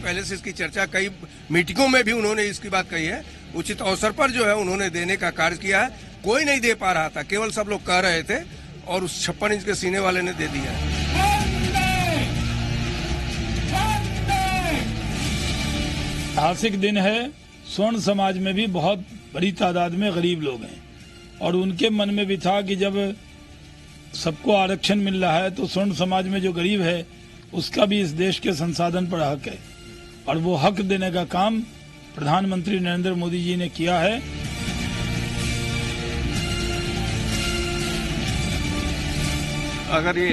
पहले से इसकी चर्चा कई मीटिंगों में भी उन्होंने इसकी बात कही है। उचित अवसर पर जो है उन्होंने देने का कार्य किया है। कोई नहीं दे पा रहा था, केवल सब लोग कह रहे थे और उस 56 इंच के सीने वाले ने दे दिया है। ऐतिहासिक दिन है। स्वर्ण समाज में भी बहुत बड़ी तादाद में गरीब लोग हैं और उनके मन में भी था कि जब सबको आरक्षण मिल रहा है तो स्वर्ण समाज में जो गरीब है उसका भी इस देश के संसाधन पर हक है और वो हक देने का काम प्रधानमंत्री नरेंद्र मोदी जी ने किया है। अगर ये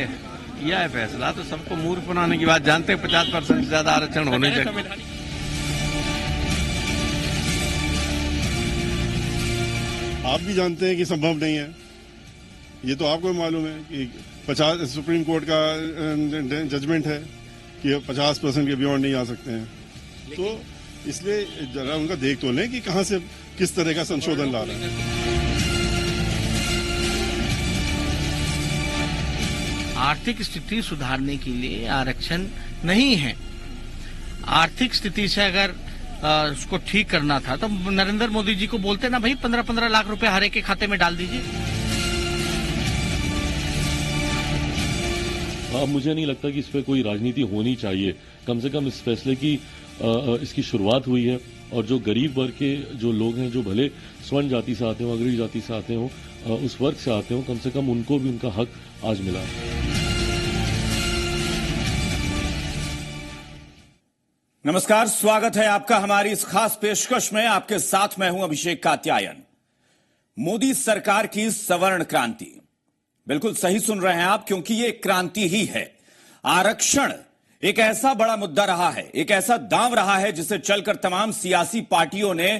किया है फैसला तो सबको मूर्ख बनाने की बात जानते हैं। 50% से ज्यादा आरक्षण होने चाहिए। आप भी जानते हैं कि संभव नहीं है। ये तो आपको मालूम है कि 50 सुप्रीम कोर्ट का जजमेंट है कि 50% के बियॉन्ड नहीं आ सकते हैं। तो इसलिए जरा उनका देख तो लें कि कहां से किस तरह का संशोधन ला रहे हैं। आर्थिक स्थिति सुधारने के लिए आरक्षण नहीं है। आर्थिक स्थिति से अगर उसको ठीक करना था तो नरेंद्र मोदी जी को बोलते ना भाई 15-15 लाख रुपए हर एक के खाते में डाल दीजिए। अब मुझे नहीं लगता कि इस पे कोई राजनीति होनी चाहिए। कम से कम इस फैसले की इसकी शुरुआत हुई है और जो गरीब वर्ग के जो लोग हैं, जो भले स्वर्ण जाति से आते हो, अग्रणी जाति से आते हो, उस वर्ग से आते हो, कम से कम उनको भी उनका हक आज मिला। नमस्कार, स्वागत है आपका हमारी इस खास पेशकश में। आपके साथ मैं हूं अभिषेक कात्यायन। मोदी सरकार की सवर्ण क्रांति, बिल्कुल सही सुन रहे हैं आप, क्योंकि ये क्रांति ही है। आरक्षण एक ऐसा बड़ा मुद्दा रहा है, एक ऐसा दांव रहा है जिसे चलकर तमाम सियासी पार्टियों ने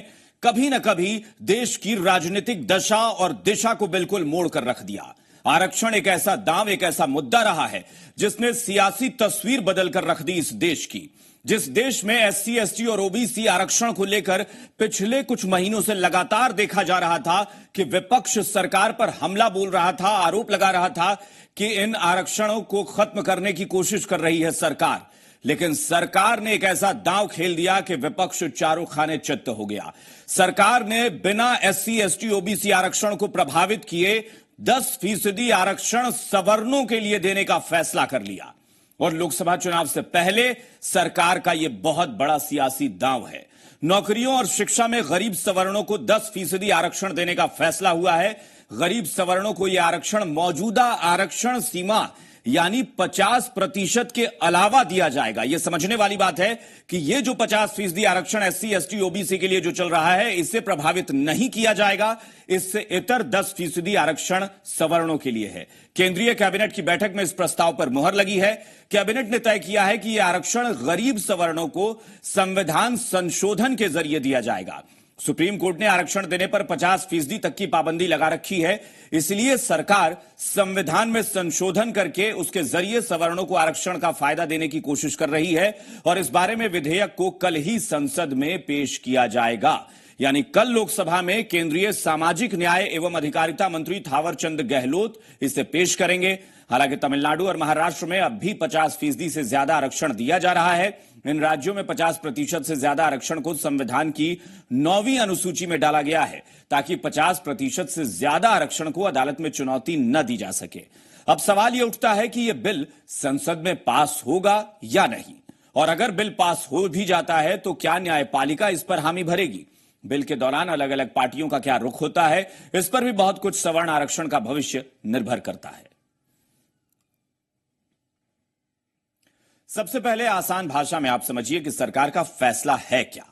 कभी न कभी देश की राजनीतिक दशा और दिशा को बिल्कुल मोड़ कर रख दिया। आरक्षण एक ऐसा दांव, एक ऐसा मुद्दा रहा है जिसने सियासी तस्वीर बदल कर रख दी इस देश की। जिस देश में एससी, एसटी और ओबीसी आरक्षण को लेकर पिछले कुछ महीनों से लगातार देखा जा रहा था कि विपक्ष सरकार पर हमला बोल रहा था, आरोप लगा रहा था कि इन आरक्षणों को खत्म करने की कोशिश कर रही है सरकार। लेकिन सरकार ने एक ऐसा दांव खेल दिया कि विपक्ष चारों खाने चित्त हो गया। सरकार ने बिना एससी, एसटी, ओबीसी आरक्षण को प्रभावित किए 10% आरक्षण सवर्णों के लिए देने का फैसला कर लिया। और लोकसभा चुनाव से पहले सरकार का यह बहुत बड़ा सियासी दांव है। नौकरियों और शिक्षा में गरीब सवर्णों को 10% आरक्षण देने का फैसला हुआ है। गरीब सवर्णों को यह आरक्षण मौजूदा आरक्षण सीमा यानी 50% के अलावा दिया जाएगा। यह समझने वाली बात है कि यह जो 50% आरक्षण एससी, एसटी, ओबीसी के लिए जो चल रहा है, इससे प्रभावित नहीं किया जाएगा। इससे इतर 10% आरक्षण सवर्णों के लिए है। केंद्रीय कैबिनेट की बैठक में इस प्रस्ताव पर मुहर लगी है। कैबिनेट ने तय किया है कि यह आरक्षण गरीब सवर्णों को संविधान संशोधन के जरिए दिया जाएगा। सुप्रीम कोर्ट ने आरक्षण देने पर 50% तक की पाबंदी लगा रखी है। इसलिए सरकार संविधान में संशोधन करके उसके जरिए सवर्णों को आरक्षण का फायदा देने की कोशिश कर रही है और इस बारे में विधेयक को कल ही संसद में पेश किया जाएगा। यानी कल लोकसभा में केंद्रीय सामाजिक न्याय एवं अधिकारिता मंत्री थावरचंद गहलोत इसे पेश करेंगे। हालांकि तमिलनाडु और महाराष्ट्र में अब भी 50% से ज्यादा आरक्षण दिया जा रहा है। इन राज्यों में 50% से ज्यादा आरक्षण को संविधान की 9वीं अनुसूची में डाला गया है ताकि 50% से ज्यादा आरक्षण को अदालत में चुनौती न दी जा सके। अब सवाल यह उठता है कि यह बिल संसद में पास होगा या नहीं, और अगर बिल पास हो भी जाता है तो क्या न्यायपालिका इस पर हामी भरेगी। बिल के दौरान अलग अलग पार्टियों का क्या रुख होता है, इस पर भी बहुत कुछ सवर्ण आरक्षण का भविष्य निर्भर करता है। सबसे पहले आसान भाषा में आप समझिए कि सरकार का फैसला है क्या।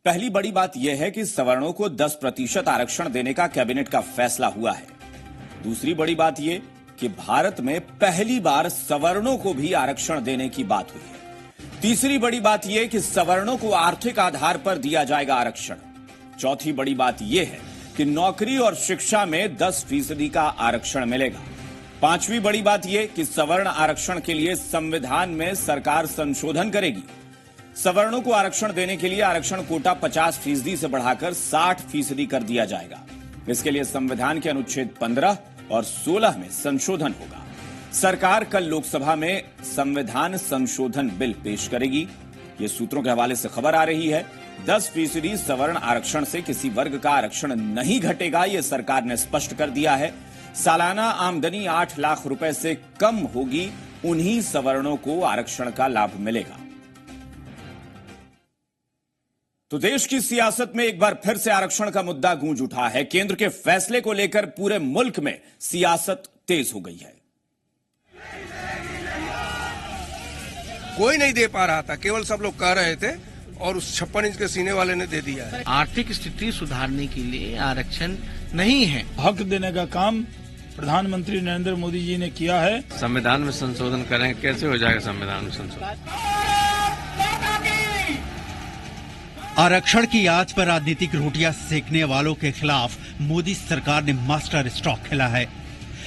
पहली बड़ी बात यह है कि सवर्णों को 10% आरक्षण देने का कैबिनेट का फैसला हुआ है। दूसरी बड़ी बात यह कि भारत में पहली बार सवर्णों को भी आरक्षण देने की बात हुई है। तीसरी बड़ी बात यह कि सवर्णों को आर्थिक आधार पर दिया जाएगा आरक्षण। चौथी बड़ी बात यह है कि नौकरी और शिक्षा में 10% का आरक्षण मिलेगा। पांचवी बड़ी बात यह कि सवर्ण आरक्षण के लिए संविधान में सरकार संशोधन करेगी। सवर्णों को आरक्षण देने के लिए आरक्षण कोटा 50% से बढ़ाकर 60% कर दिया जाएगा। इसके लिए संविधान के अनुच्छेद 15 और 16 में संशोधन होगा। सरकार कल लोकसभा में संविधान संशोधन बिल पेश करेगी। ये सूत्रों के हवाले से खबर आ रही है। 10% सवर्ण आरक्षण से किसी वर्ग का आरक्षण नहीं घटेगा, ये सरकार ने स्पष्ट कर दिया है। सालाना आमदनी 8 लाख रुपए से कम होगी, उन्हीं सवर्णों को आरक्षण का लाभ मिलेगा। तो देश की सियासत में एक बार फिर से आरक्षण का मुद्दा गूंज उठा है। केंद्र के फैसले को लेकर पूरे मुल्क में सियासत तेज हो गई है। कोई नहीं दे पा रहा था, केवल सब लोग कह रहे थे और उस 56 इंच के सीने वाले ने दे दिया है। आर्थिक स्थिति सुधारने के लिए आरक्षण नहीं है। हक देने का काम प्रधानमंत्री नरेंद्र मोदी जी ने किया है। संविधान में संशोधन करेंगे, कैसे हो जाएगा संविधान में संशोधन? आरक्षण की आंच पर राजनीतिक रोटियां सेकने वालों के खिलाफ मोदी सरकार ने मास्टर स्ट्रोक खेला है।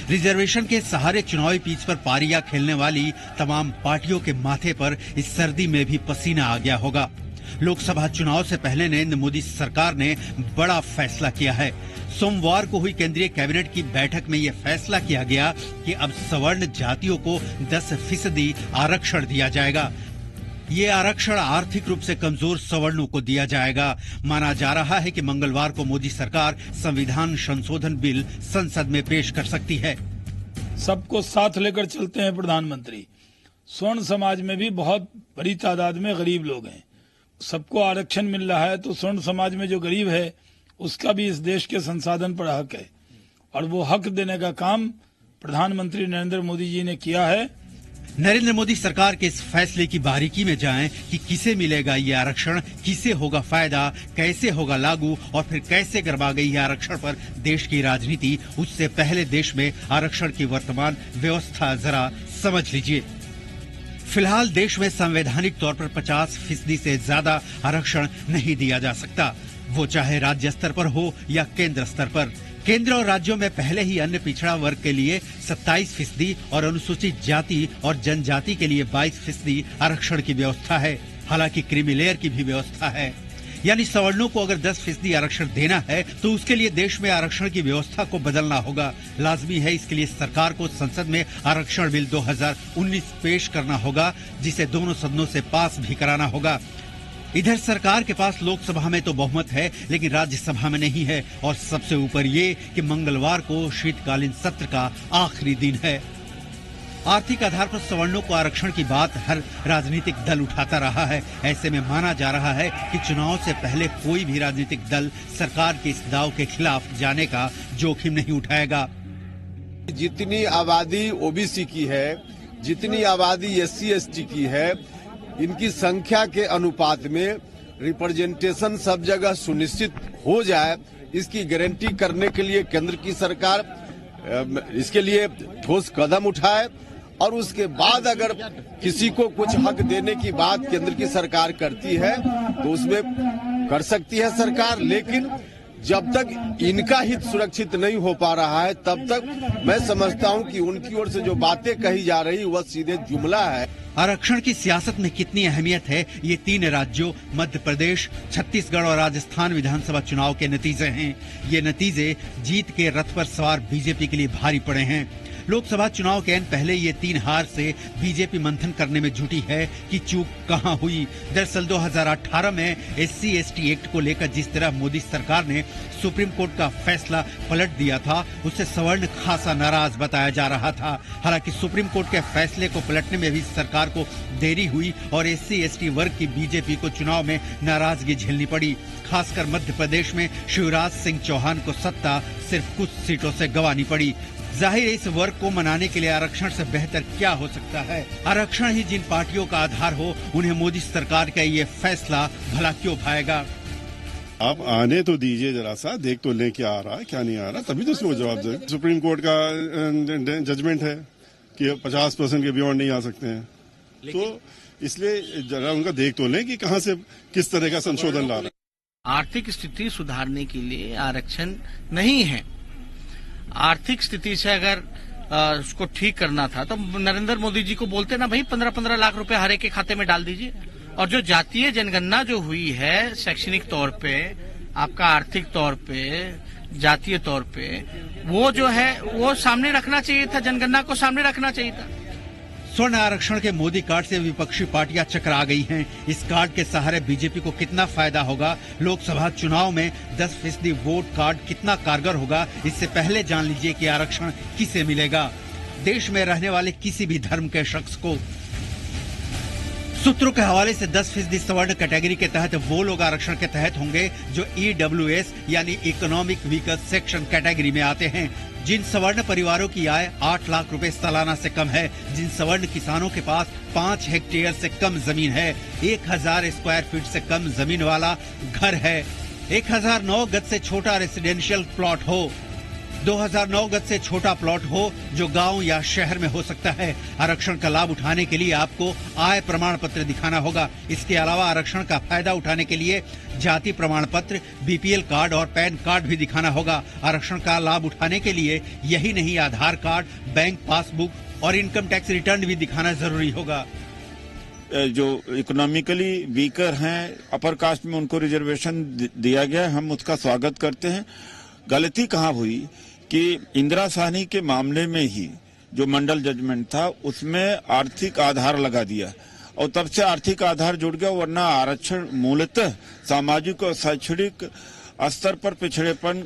रिजर्वेशन के सहारे चुनावी पिच पर पारियां खेलने वाली तमाम पार्टियों के माथे पर इस सर्दी में भी पसीना आ गया होगा। लोकसभा चुनाव से पहले नरेंद्र मोदी सरकार ने बड़ा फैसला किया है। सोमवार को हुई केंद्रीय कैबिनेट की बैठक में यह फैसला किया गया कि अब सवर्ण जातियों को 10% आरक्षण दिया जाएगा। ये आरक्षण आर्थिक रूप से कमजोर सवर्णों को दिया जाएगा। माना जा रहा है कि मंगलवार को मोदी सरकार संविधान संशोधन बिल संसद में पेश कर सकती है। सबको साथ लेकर चलते हैं प्रधानमंत्री। स्वर्ण समाज में भी बहुत बड़ी तादाद में गरीब लोग हैं। सबको आरक्षण मिल रहा है तो स्वर्ण समाज में जो गरीब है उसका भी इस देश के संसाधन पर हक है, और वो हक देने का काम प्रधानमंत्री नरेंद्र मोदी जी ने किया है। नरेंद्र मोदी सरकार के इस फैसले की बारीकी में जाएं कि किसे मिलेगा ये आरक्षण, किसे होगा फायदा, कैसे होगा लागू और फिर कैसे गरमा गई है आरक्षण पर देश की राजनीति। उससे पहले देश में आरक्षण की वर्तमान व्यवस्था जरा समझ लीजिए। फिलहाल देश में संवैधानिक तौर पर 50% से ज्यादा आरक्षण नहीं दिया जा सकता, वो चाहे राज्य स्तर पर हो या केंद्र स्तर पर। केंद्र और राज्यों में पहले ही अन्य पिछड़ा वर्ग के लिए 27% और अनुसूचित जाति और जनजाति के लिए 22% आरक्षण की व्यवस्था है। हालांकि क्रीमी लेयर की भी व्यवस्था है, यानी सवर्णों को अगर 10% आरक्षण देना है तो उसके लिए देश में आरक्षण की व्यवस्था को बदलना होगा। लाजमी है इसके लिए सरकार को संसद में आरक्षण बिल 2019 पेश करना होगा, जिसे दोनों सदनों से पास भी कराना होगा। इधर सरकार के पास लोकसभा में तो बहुमत है, लेकिन राज्यसभा में नहीं है। और सबसे ऊपर ये कि मंगलवार को शीतकालीन सत्र का आखिरी दिन है। आर्थिक आधार पर सवर्णों को आरक्षण की बात हर राजनीतिक दल उठाता रहा है। ऐसे में माना जा रहा है कि चुनाव से पहले कोई भी राजनीतिक दल सरकार के इस दाव के खिलाफ जाने का जोखिम नहीं उठाएगा। जितनी आबादी ओबीसी की है, जितनी आबादी SC ST की है, इनकी संख्या के अनुपात में रिप्रेजेंटेशन सब जगह सुनिश्चित हो जाए, इसकी गारंटी करने के लिए केंद्र की सरकार इसके लिए ठोस कदम उठाए। और उसके बाद अगर किसी को कुछ हक देने की बात केंद्र की सरकार करती है तो उसमें कर सकती है सरकार, लेकिन जब तक इनका हित सुरक्षित नहीं हो पा रहा है तब तक मैं समझता हूं कि उनकी ओर से जो बातें कही जा रही वह सीधे जुमला है। आरक्षण की सियासत में कितनी अहमियत है, ये 3 राज्यों मध्य प्रदेश, छत्तीसगढ़ और राजस्थान विधानसभा चुनाव के नतीजे हैं। ये नतीजे जीत के रथ पर सवार बीजेपी के लिए भारी पड़े हैं। लोकसभा चुनाव के पहले ये 3 हार से बीजेपी मंथन करने में जुटी है कि चूक कहां हुई। दरअसल 2018 में SC ST एक्ट को लेकर जिस तरह मोदी सरकार ने सुप्रीम कोर्ट का फैसला पलट दिया था, उससे सवर्ण खासा नाराज बताया जा रहा था। हालांकि सुप्रीम कोर्ट के फैसले को पलटने में भी सरकार को देरी हुई और SC ST वर्ग की बीजेपी को चुनाव में नाराजगी झेलनी पड़ी। खासकर मध्य प्रदेश में शिवराज सिंह चौहान को सत्ता सिर्फ कुछ सीटों से गंवानी पड़ी। जाहिर है इस वर्ग को मनाने के लिए आरक्षण से बेहतर क्या हो सकता है। आरक्षण ही जिन पार्टियों का आधार हो, उन्हें मोदी सरकार का ये फैसला भला क्यों भाएगा। आप आने तो दीजिए, जरा सा देख तो लें क्या आ रहा है क्या नहीं आ रहा, तभी तो उसको जवाब दें। सुप्रीम कोर्ट का जजमेंट है कि 50% के बियॉन्ड नहीं आ सकते हैं, तो इसलिए जरा उनका देख तो लें कि कहां से किस तरह का संशोधन ला रहा है। आर्थिक स्थिति सुधारने के लिए आरक्षण नहीं है। आर्थिक स्थिति से अगर उसको ठीक करना था तो नरेंद्र मोदी जी को बोलते ना भाई 15-15 लाख रुपए हर एक के खाते में डाल दीजिए। और जो जातीय जनगणना जो हुई है शैक्षणिक तौर पे, आपका आर्थिक तौर पे, जातीय तौर पे, वो जो है वो सामने रखना चाहिए था, जनगणना को सामने रखना चाहिए था। स्वर्ण आरक्षण के मोदी कार्ड से विपक्षी पार्टियां चकरा गई हैं। इस कार्ड के सहारे बीजेपी को कितना फायदा होगा, लोकसभा चुनाव में 10% वोट कार्ड कितना कारगर होगा, इससे पहले जान लीजिए कि आरक्षण किसे मिलेगा। देश में रहने वाले किसी भी धर्म के शख्स को। सूत्रों के हवाले से 10% सवर्ण कैटेगरी के तहत वो लोग आरक्षण के तहत होंगे जो EWS यानी इकोनॉमिक वीकर सेक्शन कैटेगरी में आते हैं। जिन सवर्ण परिवारों की आय 8 लाख रुपए सालाना से कम है, जिन सवर्ण किसानों के पास 5 हेक्टेयर से कम जमीन है, 1000 स्क्वायर फीट से कम जमीन वाला घर है, 1009 गज से छोटा रेसिडेंशियल प्लॉट हो, 2009 गज से छोटा प्लॉट हो जो गांव या शहर में हो सकता है। आरक्षण का लाभ उठाने के लिए आपको आय प्रमाण पत्र दिखाना होगा। इसके अलावा आरक्षण का फायदा उठाने के लिए जाति प्रमाण पत्र, BPL कार्ड और पैन कार्ड भी दिखाना होगा। आरक्षण का लाभ उठाने के लिए यही नहीं, आधार कार्ड, बैंक पासबुक और इनकम टैक्स रिटर्न भी दिखाना जरूरी होगा। जो इकोनॉमिकली वीकर हैं, अपर कास्ट में उनको रिजर्वेशन दिया गया, हम उसका स्वागत करते हैं। गलती कहाँ हुई कि इंदिरा साहनी के मामले में ही जो मंडल जजमेंट था उसमें आर्थिक आधार लगा दिया और तब से आर्थिक आधार जुड़ गया, वरना आरक्षण मूलतः सामाजिक और शैक्षणिक स्तर पर पिछड़ेपन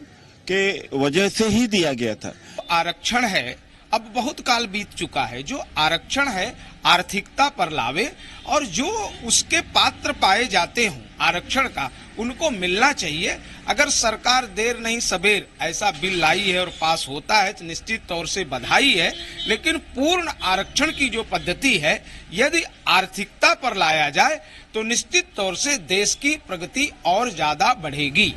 के वजह से ही दिया गया था। आरक्षण है, अब बहुत काल बीत चुका है। जो आरक्षण है आर्थिकता पर लावे और जो उसके पात्र पाए जाते हों आरक्षण का, उनको मिलना चाहिए। अगर सरकार देर नहीं सबेर ऐसा बिल लाई है और पास होता है तो निश्चित तौर से बधाई है, लेकिन पूर्ण आरक्षण की जो पद्धति है यदि आर्थिकता पर लाया जाए तो निश्चित तौर से देश की प्रगति और ज्यादा बढ़ेगी।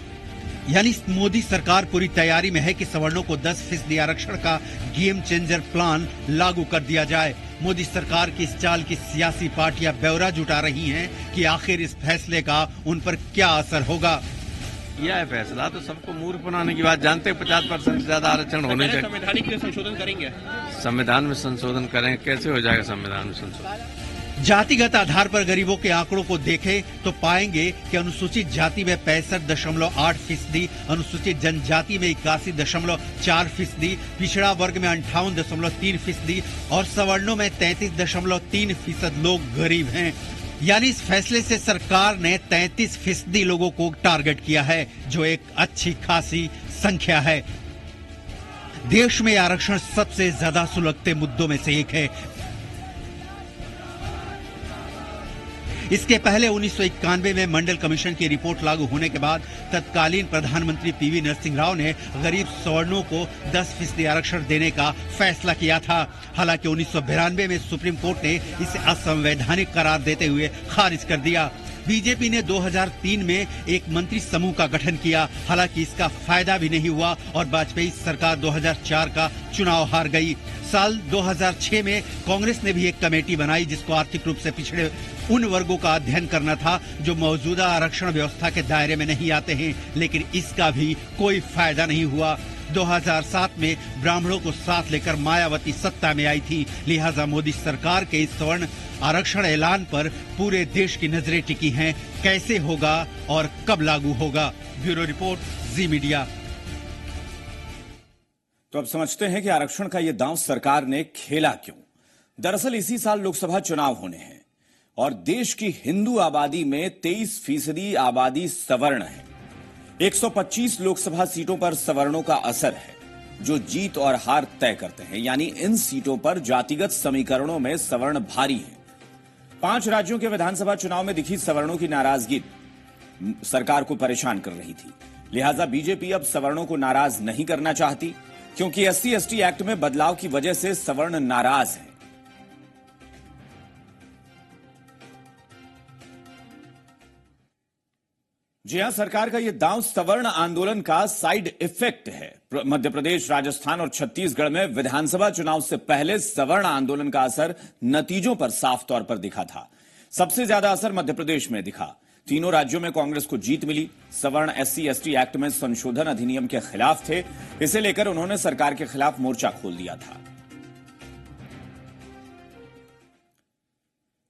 यानी मोदी सरकार पूरी तैयारी में है कि सवर्णों को 10% आरक्षण का गेम चेंजर प्लान लागू कर दिया जाए। मोदी सरकार की इस चाल की सियासी पार्टियां ब्यौरा जुटा रही हैं कि आखिर इस फैसले का उन पर क्या असर होगा। यह है फैसला तो सबको मूर्ख बनाने की बात जानते हैं। 50% से ज्यादा आरक्षण होने चाहिए। संवैधानिक लिए संशोधन करेंगे, संविधान में संशोधन करें, कैसे हो जाएगा संविधान में संशोधन? जातिगत आधार पर गरीबों के आंकड़ों को देखें तो पाएंगे कि अनुसूचित जाति में 65.8%, अनुसूचित जनजाति में 81.4%, पिछड़ा वर्ग में 58.3% और सवर्णों में 33.3% लोग गरीब हैं। यानी इस फैसले से सरकार ने 33% लोगों को टारगेट किया है, जो एक अच्छी खासी संख्या है। देश में आरक्षण सबसे ज्यादा सुलगते मुद्दों में से एक है। इसके पहले 1991 में मंडल कमीशन की रिपोर्ट लागू होने के बाद तत्कालीन प्रधानमंत्री PV नरसिंह राव ने गरीब सवर्णों को 10% आरक्षण देने का फैसला किया था। हालांकि 1992 में सुप्रीम कोर्ट ने इसे असंवैधानिक करार देते हुए खारिज कर दिया। बीजेपी ने 2003 में एक मंत्री समूह का गठन किया, हालांकि इसका फायदा भी नहीं हुआ और वाजपेयी सरकार 2004 का चुनाव हार गई। साल 2006 में कांग्रेस ने भी एक कमेटी बनाई जिसको आर्थिक रूप से पिछड़े उन वर्गों का अध्ययन करना था जो मौजूदा आरक्षण व्यवस्था के दायरे में नहीं आते हैं, लेकिन इसका भी कोई फायदा नहीं हुआ। 2007 में ब्राह्मणों को साथ लेकर मायावती सत्ता में आई थी, लिहाजा मोदी सरकार के इस सवर्ण आरक्षण ऐलान पर पूरे देश की नजरें टिकी हैं। कैसे होगा और कब लागू होगा? ब्यूरो रिपोर्ट, जी मीडिया। तो अब समझते हैं कि आरक्षण का ये दांव सरकार ने खेला क्यों। दरअसल इसी साल लोकसभा चुनाव होने हैं और देश की हिंदू आबादी में 23% आबादी सवर्ण है। 125 लोकसभा सीटों पर सवर्णों का असर है जो जीत और हार तय करते हैं, यानी इन सीटों पर जातिगत समीकरणों में सवर्ण भारी हैं। 5 राज्यों के विधानसभा चुनाव में दिखी सवर्णों की नाराजगी सरकार को परेशान कर रही थी, लिहाजा बीजेपी अब सवर्णों को नाराज नहीं करना चाहती, क्योंकि SC/ST एक्ट में बदलाव की वजह से सवर्ण नाराज हैं। जी हां, सरकार का यह दांव सवर्ण आंदोलन का साइड इफेक्ट है। मध्य प्रदेश, राजस्थान और छत्तीसगढ़ में विधानसभा चुनाव से पहले सवर्ण आंदोलन का असर नतीजों पर साफ तौर पर दिखा था। सबसे ज्यादा असर मध्य प्रदेश में दिखा। तीनों राज्यों में कांग्रेस को जीत मिली। सवर्ण SC/ST एक्ट में संशोधन अधिनियम के खिलाफ थे, इसे लेकर उन्होंने सरकार के खिलाफ मोर्चा खोल दिया था।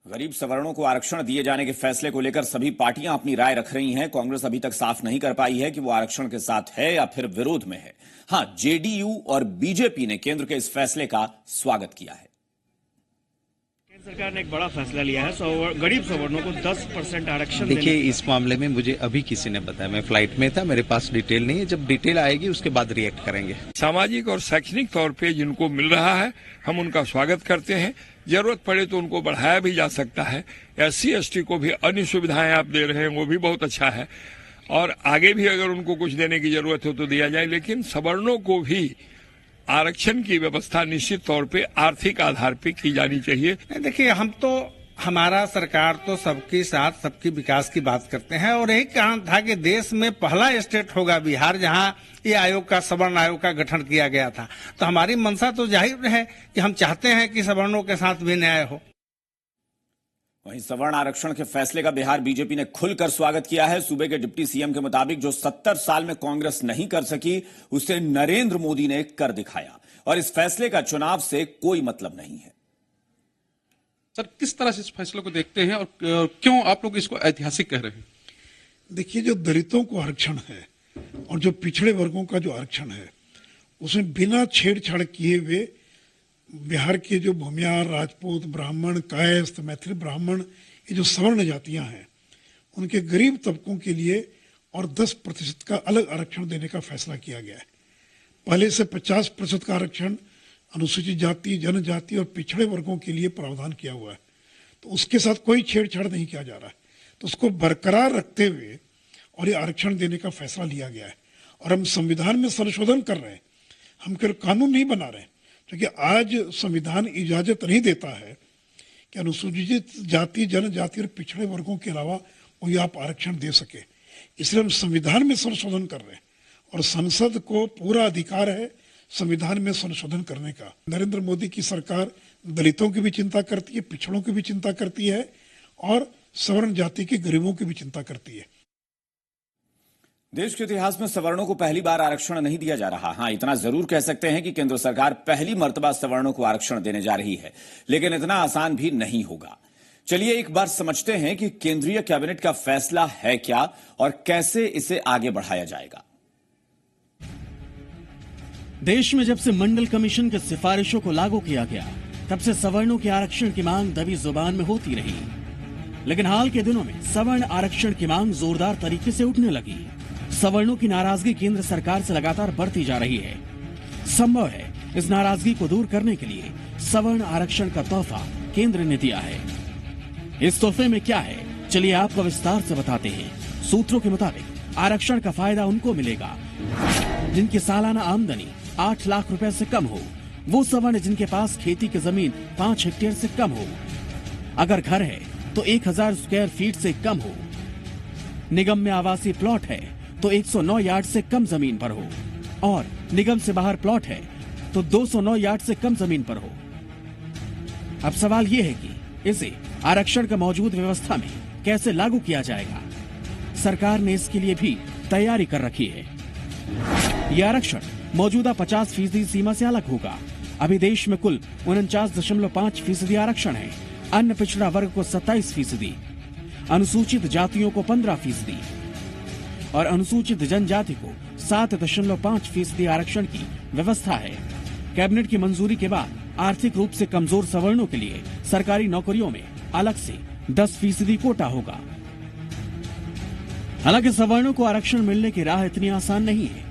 गरीब सवर्णों को आरक्षण दिए जाने के फैसले को लेकर सभी पार्टियां अपनी राय रख रही हैं। कांग्रेस अभी तक साफ नहीं कर पाई है कि वो आरक्षण के साथ है या फिर विरोध में है। हां, JDU और BJP ने केंद्र के इस फैसले का स्वागत किया है। सरकार ने एक बड़ा फैसला लिया है, गरीब सवर्णों को 10% आरक्षण। देखिए, इस मामले में मुझे अभी किसी ने बताया, मैं फ्लाइट में था, मेरे पास डिटेल नहीं है। जब डिटेल आएगी उसके बाद रिएक्ट करेंगे। सामाजिक और शैक्षणिक तौर पे जिनको मिल रहा है हम उनका स्वागत करते हैं। जरूरत पड़े तो उनको बढ़ाया भी जा सकता है। SC ST को भी अन्य सुविधाएं आप दे रहे हैं, वो भी बहुत अच्छा है। और आगे भी अगर उनको कुछ देने की जरूरत हो तो दिया जाए, लेकिन सवर्णों को भी आरक्षण की व्यवस्था निश्चित तौर पे आर्थिक आधार पे की जानी चाहिए। देखिए, हमारा सरकार तो सबके साथ सबकी विकास की बात करते हैं, और यही कारण था कि देश में पहला स्टेट होगा बिहार जहां ये आयोग का, सवर्ण आयोग का गठन किया गया था। तो हमारी मंशा तो जाहिर है कि हम चाहते हैं कि सवर्णों के साथ भी न्याय हो। वहीं सवर्ण आरक्षण के फैसले का बिहार बीजेपी ने खुलकर स्वागत किया है। सूबे के डिप्टी सीएम के मुताबिक जो 70 साल में कांग्रेस नहीं कर सकी, उसे नरेंद्र मोदी ने कर दिखाया, और इस फैसले का चुनाव से कोई मतलब नहीं है। सर, किस तरह से इस फैसले को देखते हैं और क्यों आप लोग इसको ऐतिहासिक कह रहे हैं? देखिए, जो दलितों को आरक्षण है और जो पिछड़े वर्गों का जो आरक्षण है, उसमें बिना छेड़छाड़ किए हुए बिहार के जो भूमियार, राजपूत, ब्राह्मण, कायस्थ, मैथिल ब्राह्मण, ये जो सवर्ण जातियां हैं, उनके गरीब तबकों के लिए और 10% का अलग आरक्षण देने का फैसला किया गया है। पहले से 50% का आरक्षण अनुसूचित जाति, जनजाति और पिछड़े वर्गों के लिए प्रावधान किया हुआ है। तो उसके साथ कोई छेड़छाड़ नहीं किया जा रहा है। तो उसको बरकरार रखते हुए और ये आरक्षण देने का फैसला लिया गया है। और हम संविधान में संशोधन कर रहे हैं, हम केवल कानून नहीं बना रहे हैं, क्योंकि आज संविधान इजाजत नहीं देता है कि अनुसूचित जाति, जनजाति और पिछड़े वर्गों के अलावा कोई आप आरक्षण दे सके। इसलिए हम संविधान में संशोधन कर रहे हैं, और संसद को पूरा अधिकार है संविधान में संशोधन करने का। नरेंद्र मोदी की सरकार दलितों की भी चिंता करती है, पिछड़ों की भी चिंता करती है, और सवर्ण जाति के गरीबों की भी चिंता करती है। देश के इतिहास में सवर्णों को पहली बार आरक्षण नहीं दिया जा रहा। हाँ, इतना जरूर कह सकते हैं कि केंद्र सरकार पहली मर्तबा सवर्णों को आरक्षण देने जा रही है, लेकिन इतना आसान भी नहीं होगा। चलिए एक बार समझते हैं कि केंद्रीय कैबिनेट का फैसला है क्या और कैसे इसे आगे बढ़ाया जाएगा। देश में जब से मंडल कमीशन की सिफारिशों को लागू किया गया, तब से सवर्णों के आरक्षण की मांग दबी जुबान में होती रही, लेकिन हाल के दिनों में सवर्ण आरक्षण की मांग जोरदार तरीके से उठने लगी। सवर्णों की नाराजगी केंद्र सरकार से लगातार बढ़ती जा रही है। संभव है इस नाराजगी को दूर करने के लिए सवर्ण आरक्षण का तोहफा केंद्र ने दिया है। इस तोहफे में क्या है, चलिए आपको विस्तार से बताते हैं। सूत्रों के मुताबिक आरक्षण का फायदा उनको मिलेगा जिनकी सालाना आमदनी 8 लाख रुपए से कम हो, वो सवर्ण जिनके पास खेती की जमीन 5 हेक्टेयर से कम हो, अगर घर है तो 1000 स्क्वायर फीट से कम हो, निगम में आवासीय प्लॉट है तो 109 यार्ड से कम जमीन पर हो, और निगम से बाहर प्लॉट है तो 209 यार्ड से कम जमीन पर हो। अब सवाल ये है कि इसे आरक्षण का मौजूद व्यवस्था में कैसे लागू किया जाएगा। सरकार ने इसके लिए भी तैयारी कर रखी है। यह आरक्षण मौजूदा 50% सीमा से अलग होगा। अभी देश में कुल 49.5% आरक्षण है। अन्य पिछड़ा वर्ग को 27%, अनुसूचित जातियों को 15% और अनुसूचित जनजाति को 7.5% आरक्षण की व्यवस्था है। कैबिनेट की मंजूरी के बाद आर्थिक रूप से कमजोर सवर्णों के लिए सरकारी नौकरियों में अलग से 10% कोटा होगा। हालांकि सवर्णों को आरक्षण मिलने की राह इतनी आसान नहीं है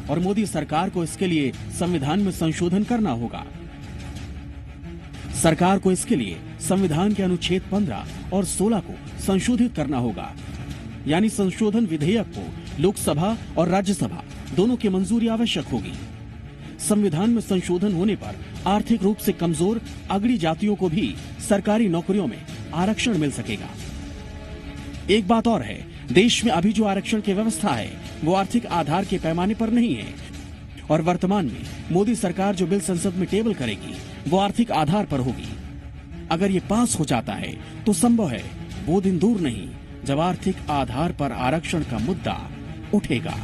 और मोदी सरकार को इसके लिए संविधान में संशोधन करना होगा। सरकार को इसके लिए संविधान के अनुच्छेद 15 और 16 को संशोधित करना होगा, यानी संशोधन विधेयक को लोकसभा और राज्यसभा दोनों की मंजूरी आवश्यक होगी। संविधान में संशोधन होने पर आर्थिक रूप से कमजोर अगड़ी जातियों को भी सरकारी नौकरियों में आरक्षण मिल सकेगा। एक बात और है, देश में अभी जो आरक्षण की व्यवस्था है वो आर्थिक आधार के पैमाने पर नहीं है और वर्तमान में मोदी सरकार जो बिल संसद में टेबल करेगी वो आर्थिक आधार पर होगी। अगर ये पास हो जाता है तो संभव है वो दिन दूर नहीं जब आर्थिक आधार पर आरक्षण का मुद्दा उठेगा।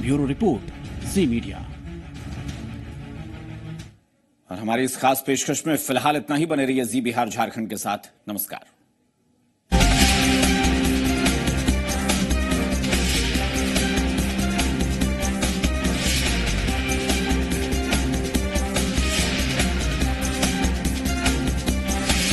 ब्यूरो रिपोर्ट, जी मीडिया। और हमारी इस खास पेशकश में फिलहाल इतना ही। बने रहिए जी बिहार झारखंड के साथ। नमस्कार।